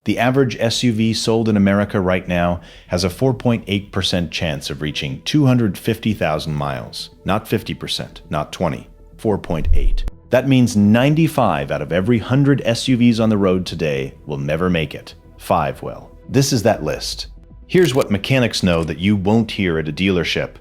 The average SUV sold in America right now has a 4.8% chance of reaching 250,000 miles. Not 50%, not 20, 4.8. That means 95 out of every 100 SUVs on the road today will never make it. 5 will. This is that list. Here's what mechanics know that you won't hear at a dealership.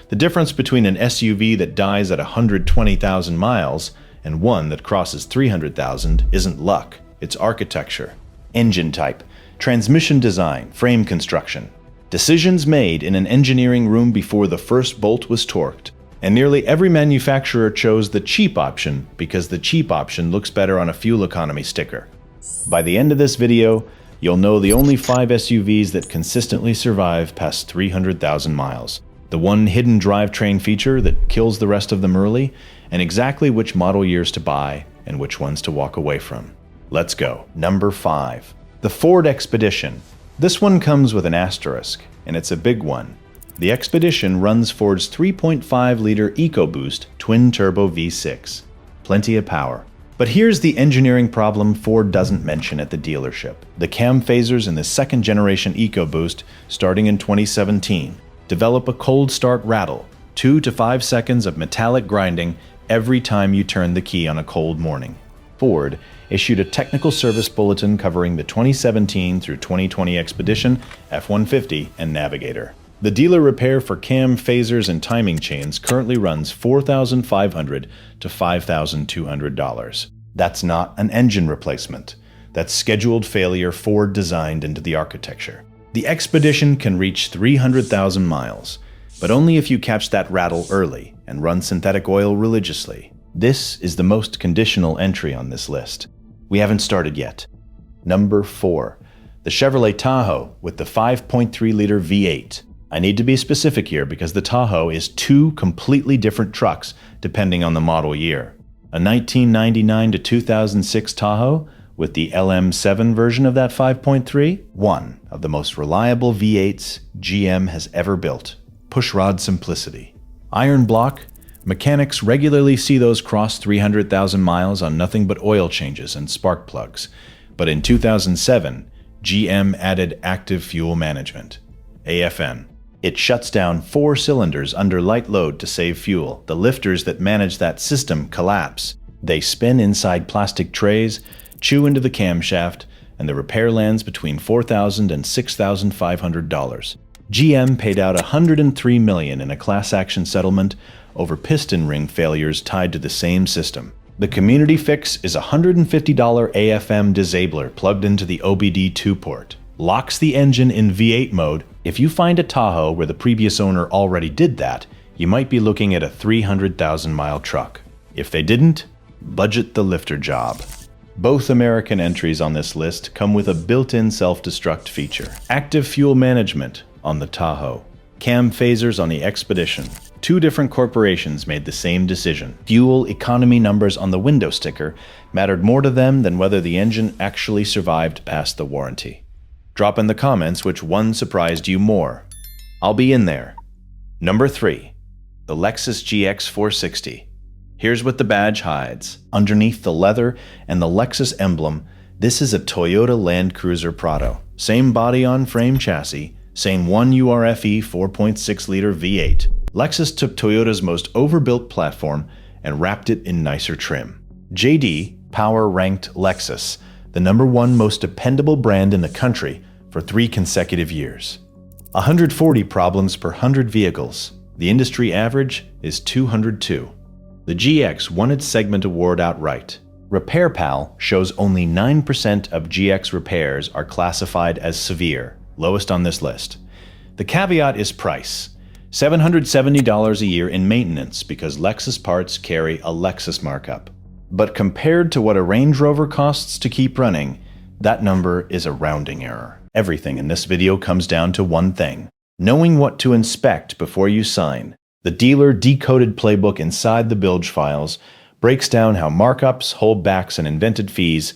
The difference between an SUV that dies at 120,000 miles and one that crosses 300,000 isn't luck, it's architecture. Engine type, transmission design, frame construction. Decisions made in an engineering room before the first bolt was torqued. And nearly every manufacturer chose the cheap option because the cheap option looks better on a fuel economy sticker. By the end of this video, you'll know the only 5 SUVs that consistently survive past 300,000 miles, the one hidden drivetrain feature that kills the rest of them early, and exactly which model years to buy and which ones to walk away from. Let's go. Number 5. The Ford Expedition. This one comes with an asterisk, and it's a big one. The Expedition runs Ford's 3.5-liter EcoBoost twin-turbo V6. Plenty of power. But here's the engineering problem Ford doesn't mention at the dealership. The cam phasers in the second-generation EcoBoost, starting in 2017, develop a cold start rattle, 2 to 5 seconds of metallic grinding every time you turn the key on a cold morning. Ford issued a technical service bulletin covering the 2017 through 2020 Expedition, F-150, and Navigator. The dealer repair for cam phasers and timing chains currently runs $4,500 to $5,200. That's not an engine replacement. That's scheduled failure Ford designed into the architecture. The Expedition can reach 300,000 miles, but only if you catch that rattle early and run synthetic oil religiously. This is the most conditional entry on this list. We haven't started yet. Number 4. The Chevrolet Tahoe with the 5.3-liter V8. I need to be specific here because the Tahoe is 2 completely different trucks depending on the model year. A 1999 to 2006 Tahoe with the LM7 version of that 5.3, one of the most reliable V8s GM has ever built. Pushrod simplicity. Iron block. Mechanics regularly see those cross 300,000 miles on nothing but oil changes and spark plugs. But in 2007, GM added active fuel management, AFM. It shuts down 4 cylinders under light load to save fuel. The lifters that manage that system collapse. They spin inside plastic trays, chew into the camshaft, and the repair lands between $4,000 and $6,500. GM paid out $103 million in a class action settlement over piston ring failures tied to the same system. The community fix is a $150 AFM disabler plugged into the OBD2 port. Locks the engine in V8 mode. If you find a Tahoe where the previous owner already did that, you might be looking at a 300,000-mile truck. If they didn't, budget the lifter job. Both American entries on this list come with a built-in self-destruct feature. Active fuel management on the Tahoe. Cam phasers on the Expedition. 2 different corporations made the same decision. Fuel economy numbers on the window sticker mattered more to them than whether the engine actually survived past the warranty. Drop in the comments which one surprised you more. I'll be in there. Number 3. The Lexus GX 460. Here's what the badge hides. Underneath the leather and the Lexus emblem, this is a Toyota Land Cruiser Prado. Same body-on-frame chassis, same 1URFE 4.6-liter V8. Lexus took Toyota's most overbuilt platform and wrapped it in nicer trim. JD Power ranked Lexus the #1 most dependable brand in the country for 3 consecutive years. 140 problems per 100 vehicles. The industry average is 202. The GX won its segment award outright. RepairPal shows only 9% of GX repairs are classified as severe, lowest on this list. The caveat is price. $770 a year in maintenance because Lexus parts carry a Lexus markup. But compared to what a Range Rover costs to keep running, that number is a rounding error. Everything in this video comes down to one thing: knowing what to inspect before you sign. The Dealer Decoded Playbook inside the Bilge Files breaks down how markups, holdbacks, and invented fees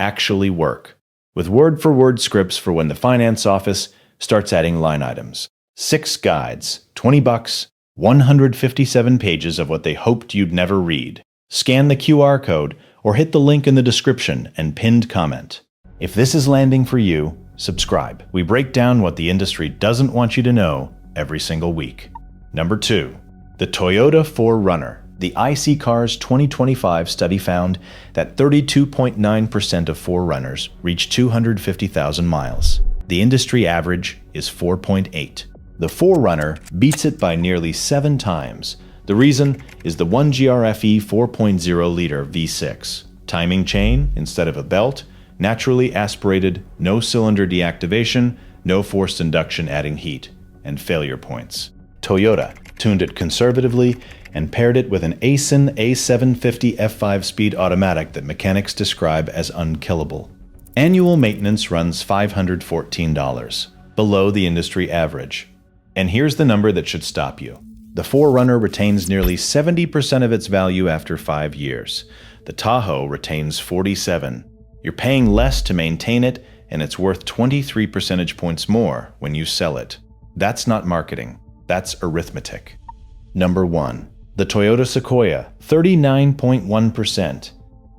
actually work, with word-for-word scripts for when the finance office starts adding line items. 6 guides, $20, 157 pages of what they hoped you'd never read. Scan the QR code or hit the link in the description and pinned comment. If this is landing for you, subscribe. We break down what the industry doesn't want you to know every single week. Number 2. The Toyota 4Runner. The iSeeCars 2025 study found that 32.9% of 4Runners reach 250,000 miles. The industry average is 4.8. The 4Runner beats it by nearly 7 times. The reason is the 1GRFE 4.0-liter V6. Timing chain instead of a belt, naturally aspirated, no cylinder deactivation, no forced induction adding heat, and failure points. Toyota tuned it conservatively and paired it with an Aisin A750 F5 speed automatic that mechanics describe as unkillable. Annual maintenance runs $514, below the industry average. And here's the number that should stop you. The 4Runner retains nearly 70% of its value after 5 years. The Tahoe retains 47%. You're paying less to maintain it, and it's worth 23 percentage points more when you sell it. That's not marketing. That's arithmetic. Number 1. The Toyota Sequoia, 39.1%.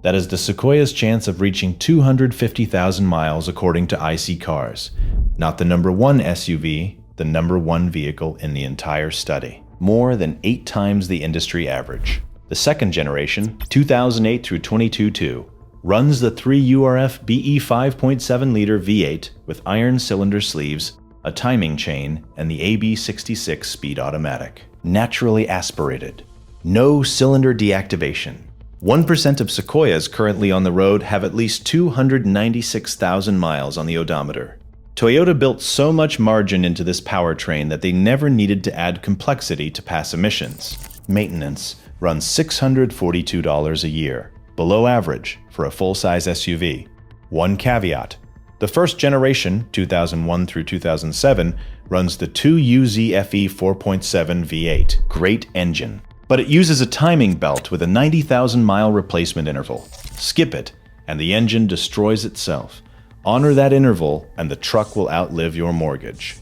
That is the Sequoia's chance of reaching 250,000 miles according to iSeeCars. Not the number 1 SUV, the number 1 vehicle in the entire study. More than 8 times the industry average. The second generation, 2008 through 2022, runs the 3URF BE 5.7-liter V8 with iron cylinder sleeves, a timing chain, and the AB66 speed automatic. Naturally aspirated. No cylinder deactivation. 1% of Sequoias currently on the road have at least 296,000 miles on the odometer. Toyota built so much margin into this powertrain that they never needed to add complexity to pass emissions. Maintenance runs $642 a year, below average for a full-size SUV. One caveat: the first generation, 2001 through 2007, runs the 2UZ-FE 4.7 V8. Great engine. But it uses a timing belt with a 90,000-mile replacement interval. Skip it, and the engine destroys itself. Honor that interval, and the truck will outlive your mortgage.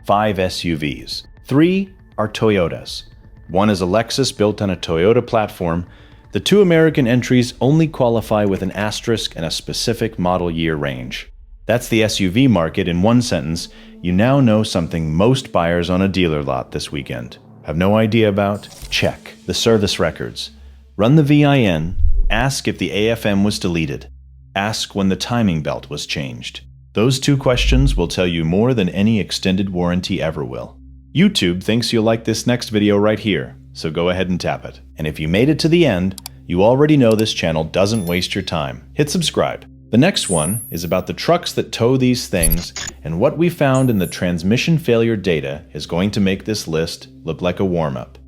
5 SUVs. 3 are Toyotas. 1 is a Lexus built on a Toyota platform. The 2 American entries only qualify with an asterisk and a specific model year range. That's the SUV market in one sentence. You now know something most buyers on a dealer lot this weekend have no idea about? Check the service records. Run the VIN. Ask if the AFM was deleted. Ask when the timing belt was changed. Those 2 questions will tell you more than any extended warranty ever will. YouTube thinks you'll like this next video right here, so go ahead and tap it. And if you made it to the end, you already know this channel doesn't waste your time. Hit subscribe. The next one is about the trucks that tow these things, and what we found in the transmission failure data is going to make this list look like a warm-up.